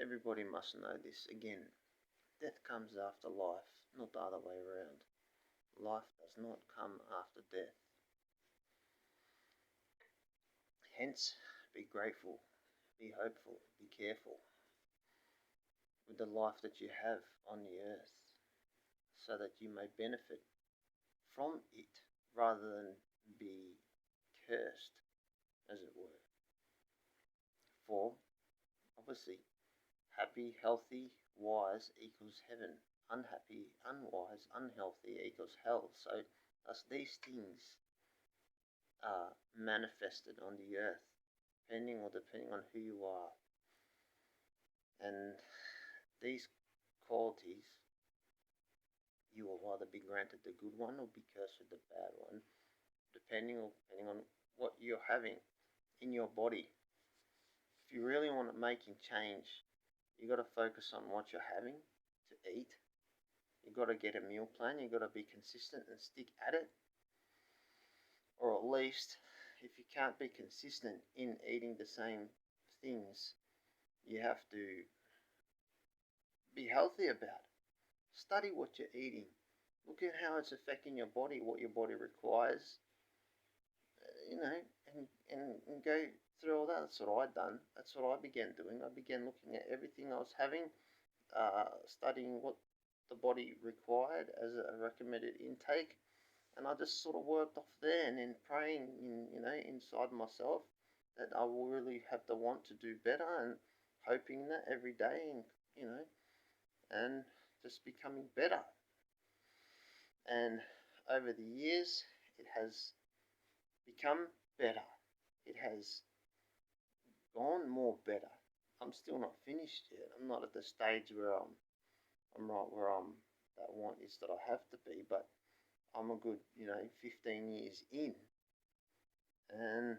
everybody must know this. Again, death comes after life, not the other way around. Life does not come after death. Hence, be grateful, be hopeful, be careful with the life that you have on the earth, so that you may benefit from it rather than be cursed, as it were. For, obviously, happy, healthy, wise equals heaven. Unhappy, unwise, unhealthy equals hell. So, thus these things are manifested on the earth, depending on who you are. And these qualities, you will either be granted the good one or be cursed with the bad one, depending on what you're having in your body. If you really want to making change, you got to focus on what you're having to eat. You got to get a meal plan. You got to be consistent and stick at it. Or at least, if you can't be consistent in eating the same things, you have to be healthy about it. Study what you're eating. Look at how it's affecting your body, what your body requires, and go through all that. That's what I'd done. That's what I began doing. I began looking at everything I was having, studying what the body required as a recommended intake, and I just sort of worked off there, and then praying, inside myself that I will really have the want to do better, and hoping that every day, and just becoming better. And over the years, it has become better. It has gone more better. I'm still not finished yet. I'm not at the stage where I'm right where that want is that I have to be, but I'm a good 15 years in, and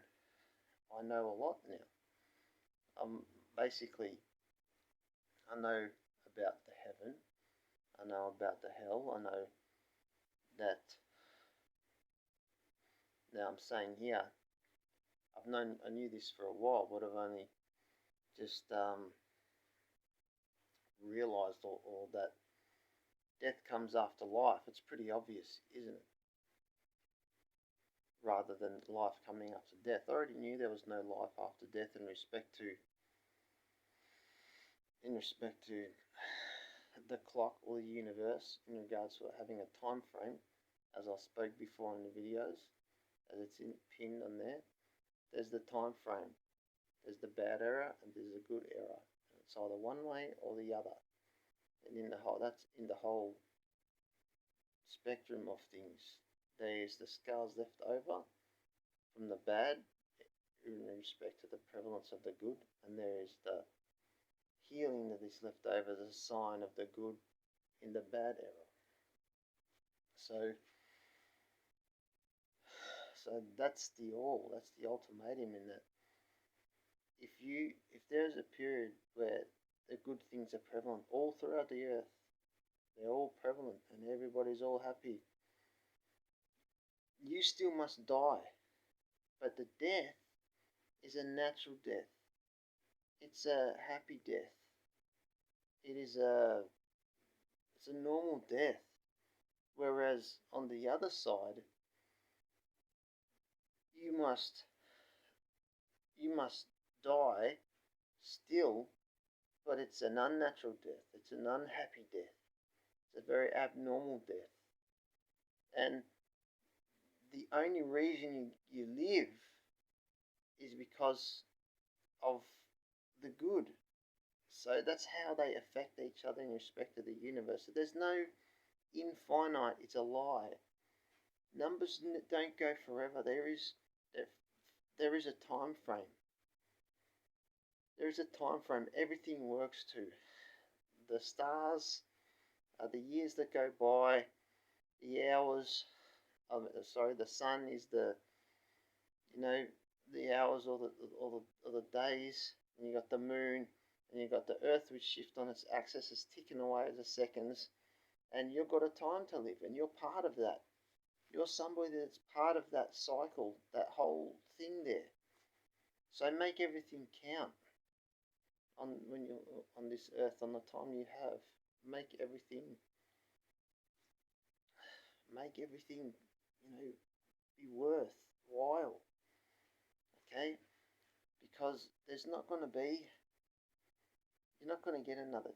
I know a lot now. Basically, I know about the heaven, I know about the hell, I know that. Now I'm saying here, I knew this for a while, but I've only just realised all that death comes after life. It's pretty obvious, isn't it? Rather than life coming after death. I already knew there was no life after death in respect to the clock or the universe, in regards to it having a time frame, as I spoke before in the videos, as it's pinned on there. There's the time frame. There's the bad era and there's the good era. And it's either one way or the other. And that's in the whole spectrum of things. There's the scars left over from the bad in respect to the prevalence of the good, and there is the healing that is left over as a sign of the good in the bad era. So that's the ultimatum in that. If there's a period where the good things are prevalent all throughout the earth, they're all prevalent and everybody's all happy, you still must die. But the death is a natural death. It's a happy death. It's a normal death. Whereas on the other side, you must die still, but it's an unnatural death. It's an unhappy death. It's a very abnormal death. And the only reason you live is because of the good. So that's how they affect each other in respect to the universe. So there's no infinite, it's a lie. Numbers don't go forever. There is a time frame. There is a time frame. Everything works to. The stars are the years that go by. The hours. The sun is the hours or the days. And you got the moon, and you got the earth which shift on its axis, is ticking away as the seconds. And you've got a time to live, and you're part of that. You're somebody that's part of that cycle, that whole thing there. So make everything count. on when you're on this earth, on the time you have. Make everything, make everything, be worthwhile. Okay, because there's not going to be, you're not going to get another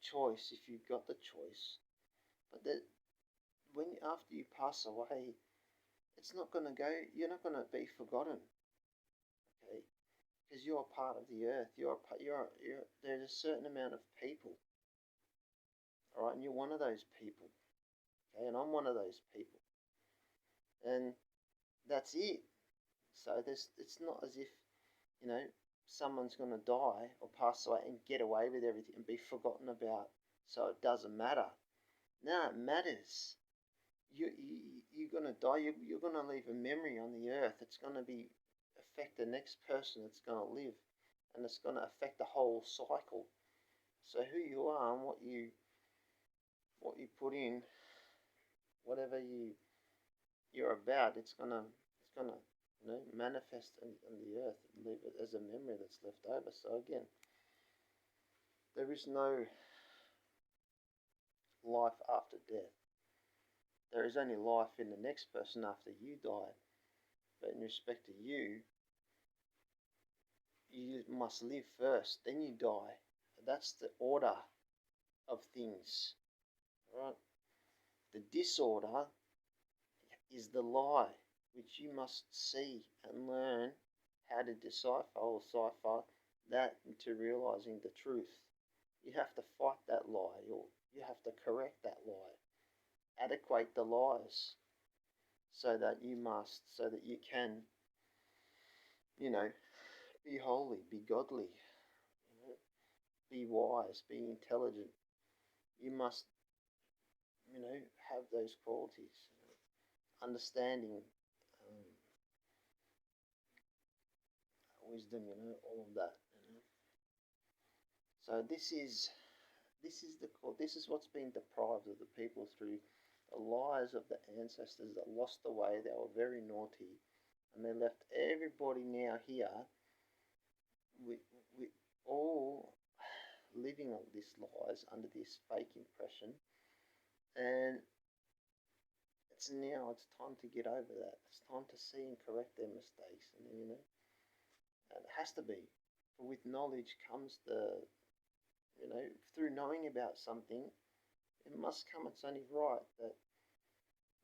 choice if you've got the choice. But that when after you pass away, it's not going to go. You're not going to be forgotten. Okay, because you're a part of the earth. You're. There's a certain amount of people. All right, and you're one of those people. Okay, and I'm one of those people. And that's it. So it's not as if, you know, someone's going to die or pass away and get away with everything and be forgotten about. So it doesn't matter. No, it matters. You're going to die. You're going to leave a memory on the earth. It's going to be affect the next person that's going to live, and it's going to affect the whole cycle. So who you are and what you put in, whatever you're about, it's gonna manifest in the earth and leave it as a memory that's left over. So again, there is no life after death. There is only life in the next person after you die. But in respect to you, you must live first, then you die. That's the order of things. Right? The disorder is the lie, which you must see and learn how to decipher or cipher that into realizing the truth. You have to fight that lie, or you have to correct that lie, adequate the lies, so that you can, be holy, be godly, be wise, be intelligent. You must, have those qualities, understanding, wisdom, all of that. So this is what's been deprived of the people through the lies of the ancestors that lost the way. They were very naughty, and they left everybody now here with all living on these lies under this fake impression, and it's time to get over that. It's time to see and correct their mistakes, and and it has to be. For with knowledge comes through knowing about something, it must come. It's only right that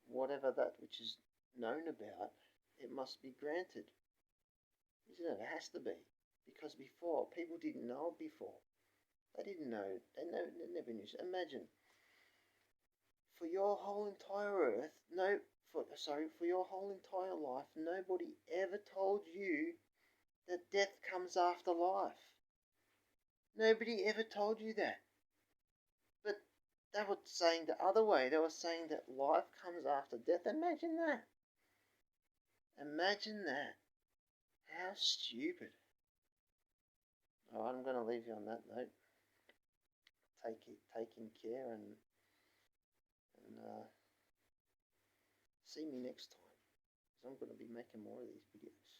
whatever that which is known about, it must be granted. Isn't it? It has to be. Because before, people didn't know it before. They didn't know. They never knew. Imagine, for your whole entire earth, for your whole entire life, nobody ever told you that death comes after life. Nobody ever told you that. But they were saying the other way. They were saying that life comes after death. Imagine that. Imagine that. How stupid. Alright, I'm going to leave you on that note. Taking care and see me next time. Because I'm going to be making more of these videos.